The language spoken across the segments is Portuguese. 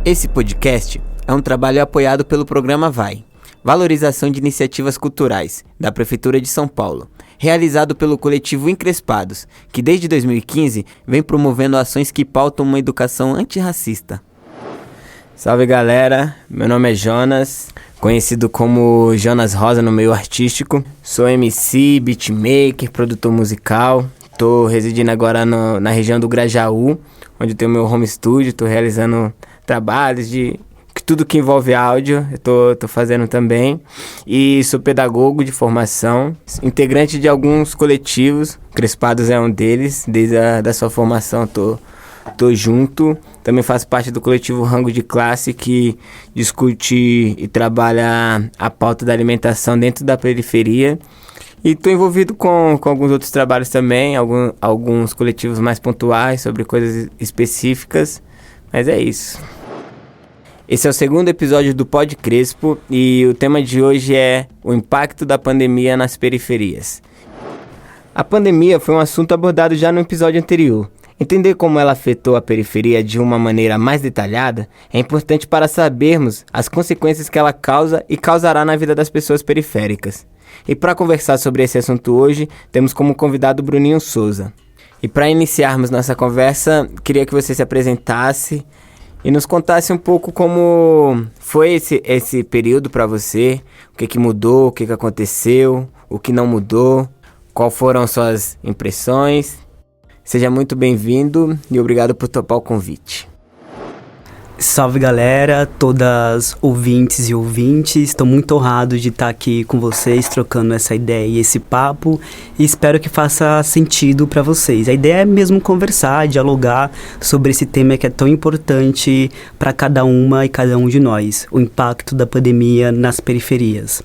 Esse podcast é um trabalho apoiado pelo programa VAI, Valorização de Iniciativas Culturais, da Prefeitura de São Paulo, realizado pelo coletivo Encrespados, que desde 2015 vem promovendo ações que pautam uma educação antirracista. Salve galera, meu nome é Jonas, conhecido como Jonas Rosa no meio artístico. Sou MC, beatmaker, produtor musical. Tô residindo agora na região do Grajaú, onde tenho meu home studio. Tô realizando trabalhos de tudo que envolve áudio, eu tô fazendo também. E sou pedagogo de formação, integrante de alguns coletivos. Crespados é um deles, desde a sua formação tô junto. Também faço parte do coletivo Rango de Classe, que discute e trabalha a pauta da alimentação dentro da periferia. E estou envolvido com alguns outros trabalhos também, alguns coletivos mais pontuais sobre coisas específicas. Mas é isso. Esse é o segundo episódio do Pod Crespo e o tema de hoje é o impacto da pandemia nas periferias. A pandemia foi um assunto abordado já no episódio anterior. Entender como ela afetou a periferia de uma maneira mais detalhada é importante para sabermos as consequências que ela causa e causará na vida das pessoas periféricas. E para conversar sobre esse assunto hoje, temos como convidado Bruninho Souza. E para iniciarmos nossa conversa, queria que você se apresentasse e nos contasse um pouco como foi esse período para você, o que mudou, o que aconteceu, o que não mudou, quais foram suas impressões. Seja muito bem-vindo e obrigado por topar o convite. Salve galera, todas ouvintes e ouvintes, estou muito honrado de estar aqui com vocês, trocando essa ideia e esse papo, e espero que faça sentido para vocês. A ideia é mesmo conversar, dialogar sobre esse tema que é tão importante para cada uma e cada um de nós, o impacto da pandemia nas periferias.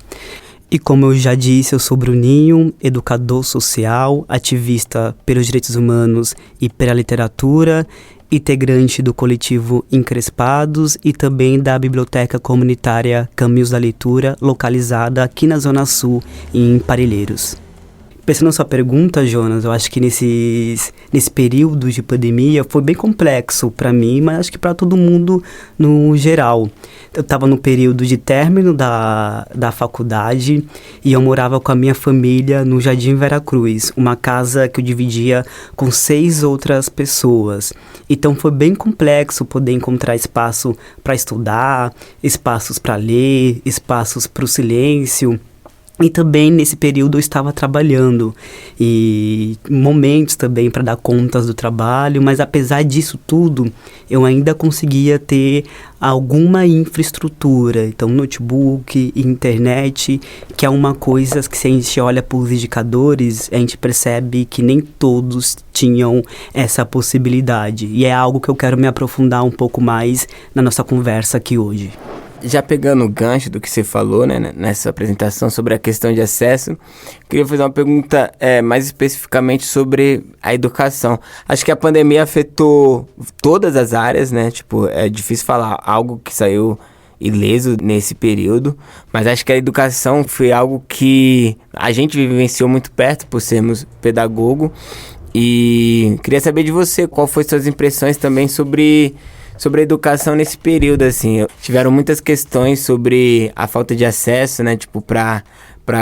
E como eu já disse, eu sou Bruninho, educador social, ativista pelos direitos humanos e pela literatura, integrante do coletivo Encrespados e também da biblioteca comunitária Caminhos da Leitura, localizada aqui na Zona Sul, em Parelheiros. Pensando na sua pergunta, Jonas, eu acho que nesse período de pandemia foi bem complexo para mim, mas acho que para todo mundo no geral. Eu estava no período de término da faculdade e eu morava com a minha família no Jardim Veracruz, uma casa que eu dividia com 6 outras pessoas. Então foi bem complexo poder encontrar espaço para estudar, espaços para ler, espaços para o silêncio. E também nesse período eu estava trabalhando e momentos também para dar contas do trabalho, mas apesar disso tudo, eu ainda conseguia ter alguma infraestrutura, então notebook, internet, que é uma coisa que se a gente olha para os indicadores, a gente percebe que nem todos tinham essa possibilidade. E é algo que eu quero me aprofundar um pouco mais na nossa conversa aqui hoje. Já pegando o gancho do que você falou, né, nessa apresentação sobre a questão de acesso, queria fazer uma pergunta mais especificamente sobre a educação. Acho que a pandemia afetou todas as áreas, né? Tipo, é difícil falar algo que saiu ileso nesse período, mas acho que a educação foi algo que a gente vivenciou muito perto por sermos pedagogo. E queria saber de você, qual foi suas impressões também sobre a educação nesse período, assim. Tiveram muitas questões sobre a falta de acesso, né, tipo, pra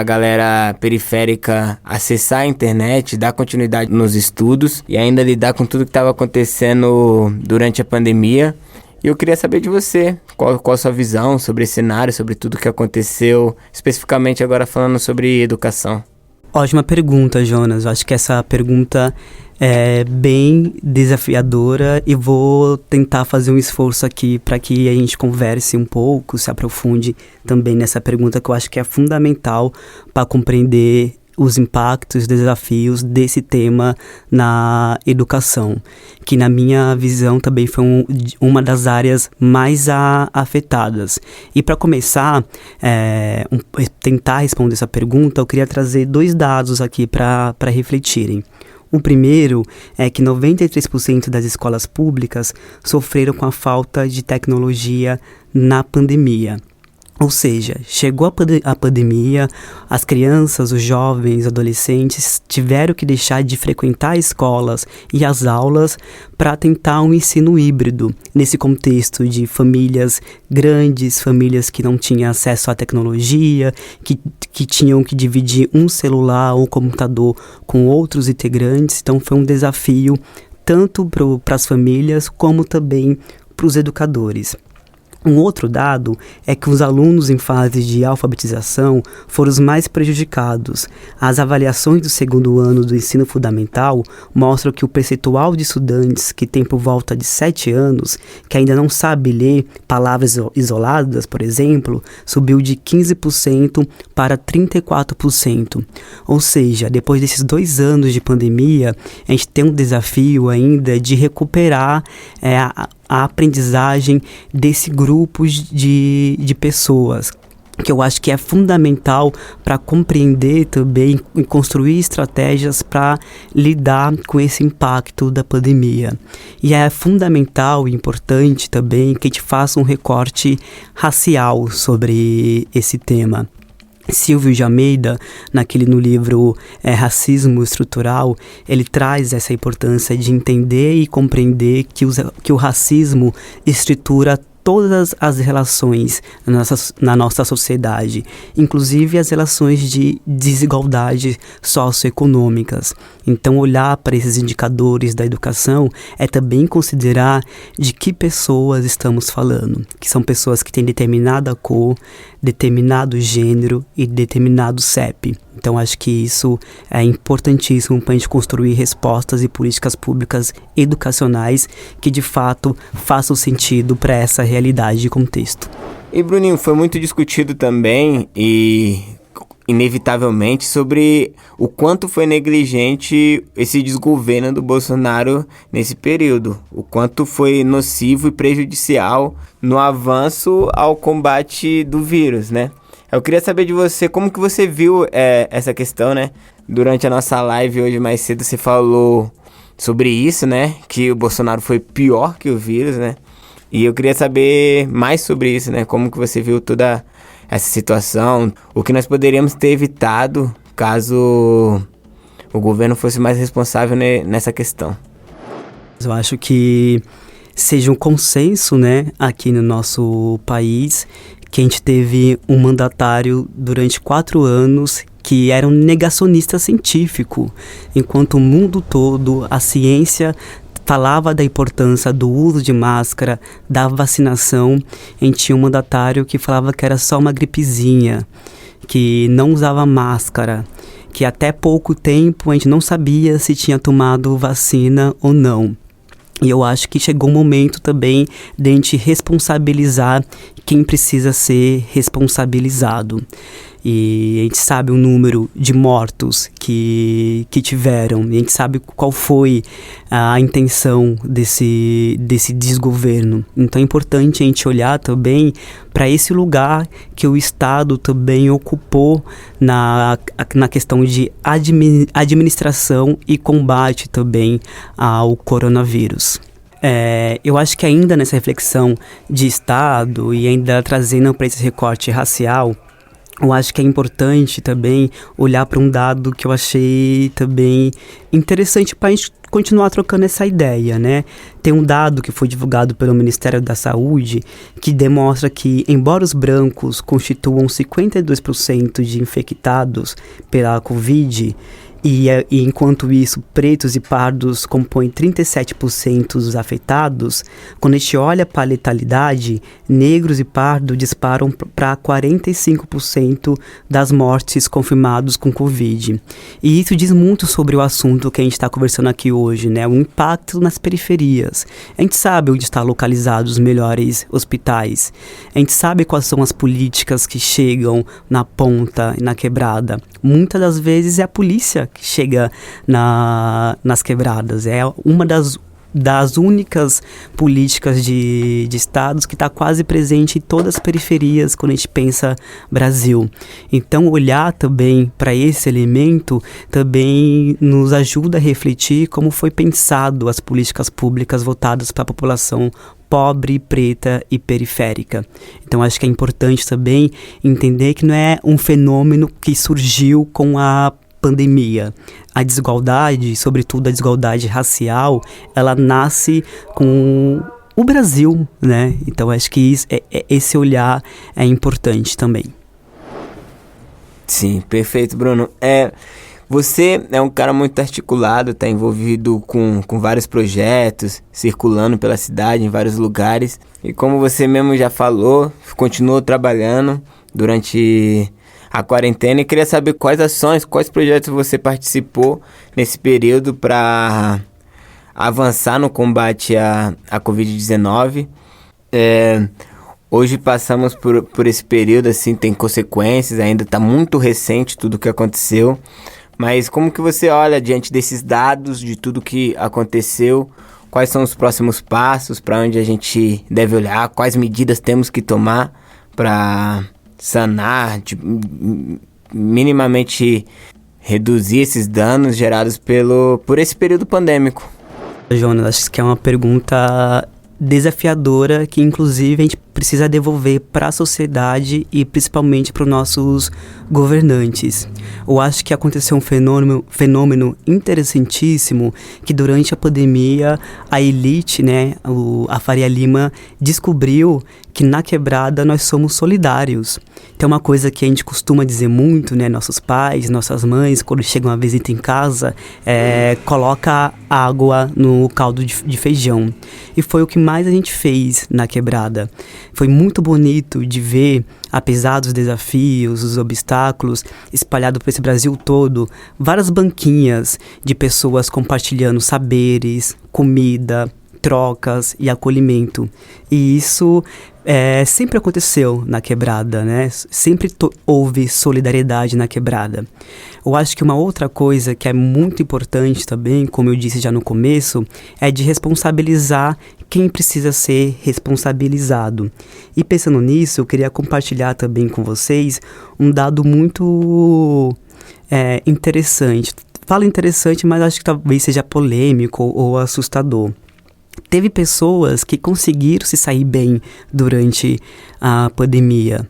galera periférica acessar a internet, dar continuidade nos estudos e ainda lidar com tudo que estava acontecendo durante a pandemia. E eu queria saber de você, qual a sua visão sobre esse cenário, sobre tudo que aconteceu, especificamente agora falando sobre educação. Ótima pergunta, Jonas. Eu acho que essa pergunta é bem desafiadora e vou tentar fazer um esforço aqui para que a gente converse um pouco, se aprofunde também nessa pergunta que eu acho que é fundamental para compreender os impactos, desafios desse tema na educação, que na minha visão também foi uma das áreas mais afetadas. E para começar, tentar responder essa pergunta, eu queria trazer 2 dados aqui para refletirem. O primeiro é que 93% das escolas públicas sofreram com a falta de tecnologia na pandemia. Ou seja, chegou a pandemia, as crianças, os jovens, adolescentes tiveram que deixar de frequentar escolas e as aulas para tentar um ensino híbrido, nesse contexto de famílias grandes, famílias que não tinham acesso à tecnologia, que tinham que dividir um celular ou computador com outros integrantes. Então foi um desafio tanto para as famílias como também para os educadores. Um outro dado é que os alunos em fase de alfabetização foram os mais prejudicados. As avaliações do segundo ano do ensino fundamental mostram que o percentual de estudantes que tem por volta de 7 anos, que ainda não sabe ler palavras isoladas, por exemplo, subiu de 15% para 34%. Ou seja, depois desses 2 anos de pandemia, a gente tem um desafio ainda de recuperar a aprendizagem desse grupo de pessoas, que eu acho que é fundamental para compreender também e construir estratégias para lidar com esse impacto da pandemia. E é fundamental e importante também que a gente faça um recorte racial sobre esse tema. Silvio de Almeida, no livro Racismo Estrutural, ele traz essa importância de entender e compreender que o racismo estrutura todas as relações na nossa sociedade, inclusive as relações de desigualdade socioeconômicas. Então, olhar para esses indicadores da educação é também considerar de que pessoas estamos falando, que são pessoas que têm determinada cor, determinado gênero e determinado CEP. Então, acho que isso é importantíssimo para a gente construir respostas e políticas públicas educacionais que, de fato, façam sentido para essa realidade e contexto. E, Bruninho, foi muito discutido também e, inevitavelmente, sobre o quanto foi negligente esse desgoverno do Bolsonaro nesse período, o quanto foi nocivo e prejudicial no avanço ao combate do vírus, né? Eu queria saber de você, como que você viu essa questão, né? Durante a nossa live hoje mais cedo você falou sobre isso, né? Que o Bolsonaro foi pior que o vírus, né? E eu queria saber mais sobre isso, né? Como que você viu toda essa situação, o que nós poderíamos ter evitado caso o governo fosse mais responsável nessa questão. Eu acho que seja um consenso, né, aqui no nosso país, que a gente teve um mandatário durante 4 anos que era um negacionista científico, enquanto o mundo todo, a ciência falava da importância do uso de máscara, da vacinação. A gente tinha um mandatário que falava que era só uma gripezinha, que não usava máscara, que até pouco tempo a gente não sabia se tinha tomado vacina ou não. E eu acho que chegou o momento também de a gente responsabilizar quem precisa ser responsabilizado. E a gente sabe o número de mortos que tiveram, e a gente sabe qual foi a intenção desse desgoverno. Então é importante a gente olhar também para esse lugar que o Estado também ocupou na questão de administração e combate também ao coronavírus. Eu acho que ainda nessa reflexão de Estado e ainda trazendo para esse recorte racial, eu acho que é importante também olhar para um dado que eu achei também interessante para a gente continuar trocando essa ideia, né? Tem um dado que foi divulgado pelo Ministério da Saúde que demonstra que, embora os brancos constituam 52% de infectados pela Covid, e enquanto isso, pretos e pardos compõem 37% dos afetados, quando a gente olha para a letalidade, negros e pardos disparam para 45% das mortes confirmadas com Covid. E isso diz muito sobre o assunto que a gente está conversando aqui hoje, né? O impacto nas periferias. A gente sabe onde estão localizados os melhores hospitais. A gente sabe quais são as políticas que chegam na ponta e na quebrada. Muitas das vezes é a polícia que chega nas quebradas. É uma das das únicas políticas de estados que está quase presente em todas as periferias quando a gente pensa Brasil. Então, olhar também para esse elemento também nos ajuda a refletir como foi pensado as políticas públicas voltadas para a população pobre, preta e periférica. Então, acho que é importante também entender que não é um fenômeno que surgiu com a pandemia. A desigualdade, sobretudo a desigualdade racial, ela nasce com o Brasil, né? Então, acho que esse olhar é importante também. Sim, perfeito, Bruno. Você é um cara muito articulado, está envolvido com vários projetos, circulando pela cidade, em vários lugares. E como você mesmo já falou, continuou trabalhando durante a quarentena. E queria saber quais ações, quais projetos você participou nesse período para avançar no combate à Covid-19. Hoje passamos por esse período, assim, tem consequências, ainda está muito recente tudo o que aconteceu. Mas como que você olha diante desses dados, de tudo que aconteceu? Quais são os próximos passos, para onde a gente deve olhar? Quais medidas temos que tomar para sanar, minimamente reduzir esses danos gerados por esse período pandêmico? Jonas, acho que é uma pergunta desafiadora que inclusive a gente precisa devolver para a sociedade e principalmente para os nossos governantes. Eu acho que aconteceu um fenômeno interessantíssimo que durante a pandemia a elite, né, a Faria Lima descobriu que na quebrada nós somos solidários. Então uma coisa que a gente costuma dizer muito, né, nossos pais, nossas mães, quando chegam uma visita em casa, coloca água no caldo de feijão. E foi o que mais a gente fez na quebrada. Foi muito bonito de ver, apesar dos desafios, os obstáculos, espalhado por esse Brasil todo, várias banquinhas de pessoas compartilhando saberes, comida, trocas e acolhimento. E isso sempre aconteceu na quebrada, né? Sempre houve solidariedade na quebrada. Eu acho que uma outra coisa que é muito importante também, como eu disse já no começo, é de responsabilizar quem precisa ser responsabilizado. E pensando nisso, eu queria compartilhar também com vocês um dado muito interessante. Falo interessante, mas acho que talvez seja polêmico ou assustador. Teve pessoas que conseguiram se sair bem durante a pandemia.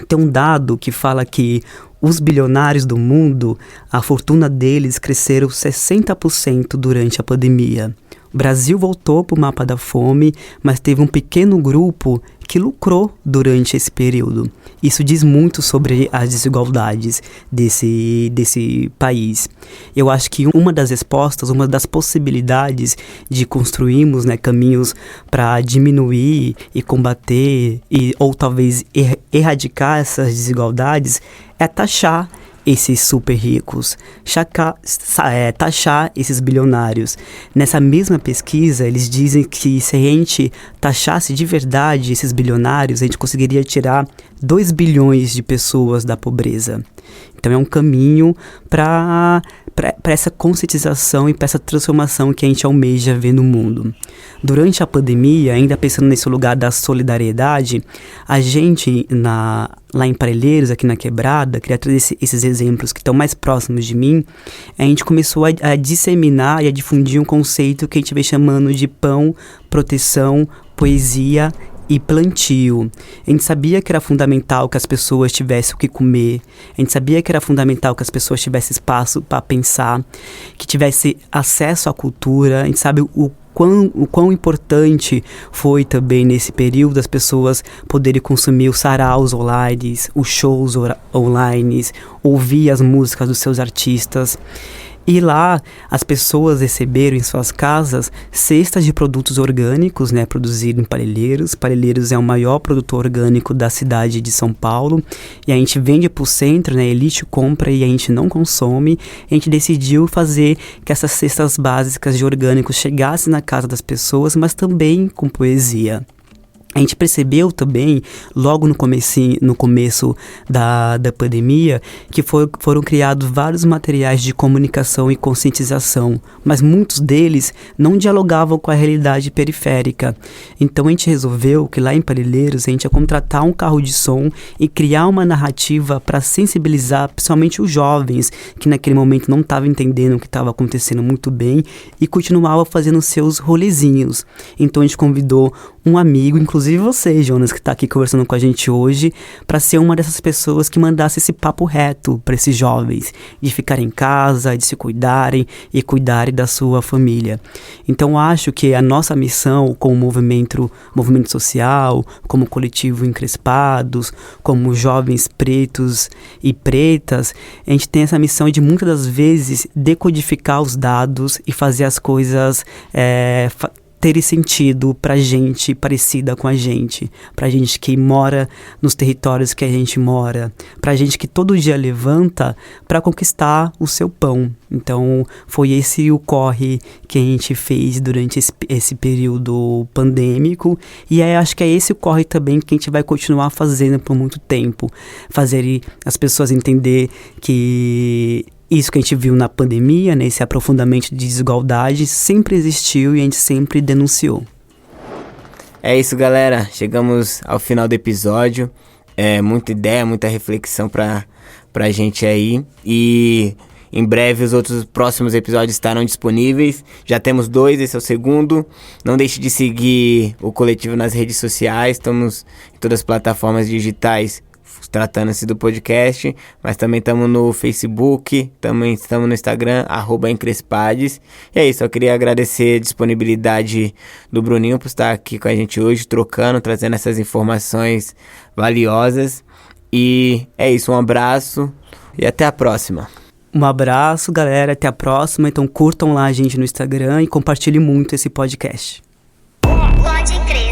Tem um dado que fala que os bilionários do mundo, a fortuna deles cresceram 60% durante a pandemia. O Brasil voltou para o mapa da fome, mas teve um pequeno grupo que lucrou durante esse período. Isso diz muito sobre as desigualdades desse país. Eu acho que uma das respostas, uma das possibilidades de construirmos, né, caminhos para diminuir e combater ou talvez erradicar essas desigualdades é taxar esses super ricos, taxar esses bilionários. Nessa mesma pesquisa, eles dizem que se a gente taxasse de verdade esses bilionários, a gente conseguiria tirar 2 bilhões de pessoas da pobreza. Então é um caminho para essa conscientização e para essa transformação que a gente almeja ver no mundo. Durante a pandemia, ainda pensando nesse lugar da solidariedade, a gente lá em Parelheiros, aqui na Quebrada, queria trazer esses exemplos que estão mais próximos de mim, a gente começou a disseminar e a difundir um conceito que a gente vem chamando de pão, proteção, poesia e plantio. A gente sabia que era fundamental que as pessoas tivessem o que comer, a gente sabia que era fundamental que as pessoas tivessem espaço para pensar, que tivesse acesso à cultura. A gente sabe o quão importante foi também nesse período as pessoas poderem consumir os saraus online, os shows online, ouvir as músicas dos seus artistas. E lá as pessoas receberam em suas casas cestas de produtos orgânicos, né, produzidos em Parelheiros. Parelheiros é o maior produtor orgânico da cidade de São Paulo. E a gente vende para o centro, né, a elite compra e a gente não consome. A gente decidiu fazer que essas cestas básicas de orgânicos chegassem na casa das pessoas, mas também com poesia. A gente percebeu também, logo no começo da pandemia, que foram criados vários materiais de comunicação e conscientização, mas muitos deles não dialogavam com a realidade periférica. Então a gente resolveu que lá em Parelheiros a gente ia contratar um carro de som e criar uma narrativa para sensibilizar principalmente os jovens, que naquele momento não estavam entendendo o que estava acontecendo muito bem e continuavam fazendo seus rolezinhos. Então a gente convidou um amigo, inclusive você, Jonas, que está aqui conversando com a gente hoje, para ser uma dessas pessoas que mandasse esse papo reto para esses jovens, de ficarem em casa, de se cuidarem e cuidarem da sua família. Então acho que a nossa missão como movimento social, como coletivo Encrespados, como jovens pretos e pretas, a gente tem essa missão de muitas das vezes decodificar os dados e fazer as coisas terem sentido pra gente parecida com a gente, pra gente que mora nos territórios que a gente mora, pra gente que todo dia levanta pra conquistar o seu pão. Então foi esse o corre que a gente fez durante esse período pandêmico, e aí acho que é esse o corre também que a gente vai continuar fazendo por muito tempo, fazer as pessoas entender que isso que a gente viu na pandemia, né, esse aprofundamento de desigualdade, sempre existiu e a gente sempre denunciou. É isso, galera. Chegamos ao final do episódio. Muita ideia, muita reflexão pra gente aí. E em breve os outros próximos episódios estarão disponíveis. Já temos 2, esse é o segundo. Não deixe de seguir o coletivo nas redes sociais. Estamos em todas as plataformas digitais tratando-se do podcast, mas também estamos no Facebook, também estamos no Instagram, @Encrespades. E é isso, eu queria agradecer a disponibilidade do Bruninho por estar aqui com a gente hoje, trocando, trazendo essas informações valiosas. E é isso, um abraço e até a próxima. Um abraço, galera, até a próxima. Então curtam lá a gente no Instagram e compartilhem muito esse podcast. Pode crer.